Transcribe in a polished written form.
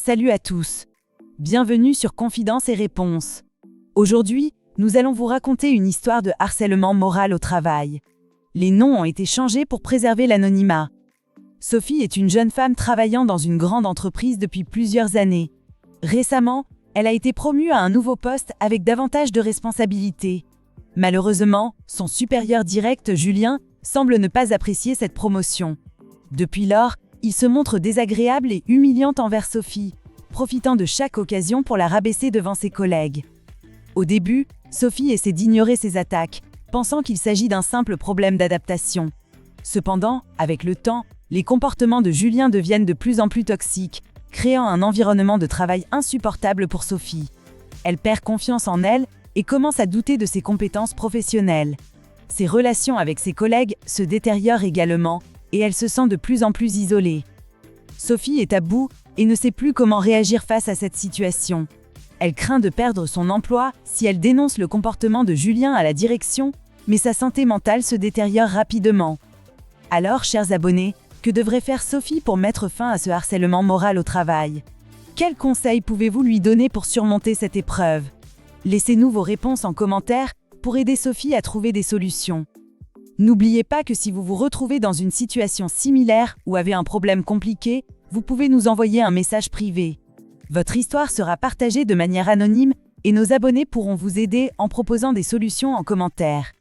Salut à tous. Bienvenue sur Confidences et Réponses. Aujourd'hui, nous allons vous raconter une histoire de harcèlement moral au travail. Les noms ont été changés pour préserver l'anonymat. Sophie est une jeune femme travaillant dans une grande entreprise depuis plusieurs années. Récemment, elle a été promue à un nouveau poste avec davantage de responsabilités. Malheureusement, son supérieur direct, Julien, semble ne pas apprécier cette promotion. Depuis lors, il se montre désagréable et humiliant envers Sophie, profitant de chaque occasion pour la rabaisser devant ses collègues. Au début, Sophie essaie d'ignorer ces attaques, pensant qu'il s'agit d'un simple problème d'adaptation. Cependant, avec le temps, les comportements de Julien deviennent de plus en plus toxiques, créant un environnement de travail insupportable pour Sophie. Elle perd confiance en elle et commence à douter de ses compétences professionnelles. Ses relations avec ses collègues se détériorent également, et elle se sent de plus en plus isolée. Sophie est à bout et ne sait plus comment réagir face à cette situation. Elle craint de perdre son emploi si elle dénonce le comportement de Julien à la direction, mais sa santé mentale se détériore rapidement. Alors, chers abonnés, que devrait faire Sophie pour mettre fin à ce harcèlement moral au travail? Quels conseils pouvez-vous lui donner pour surmonter cette épreuve? Laissez-nous vos réponses en commentaire pour aider Sophie à trouver des solutions. N'oubliez pas que si vous vous retrouvez dans une situation similaire ou avez un problème compliqué, vous pouvez nous envoyer un message privé. Votre histoire sera partagée de manière anonyme et nos abonnés pourront vous aider en proposant des solutions en commentaire.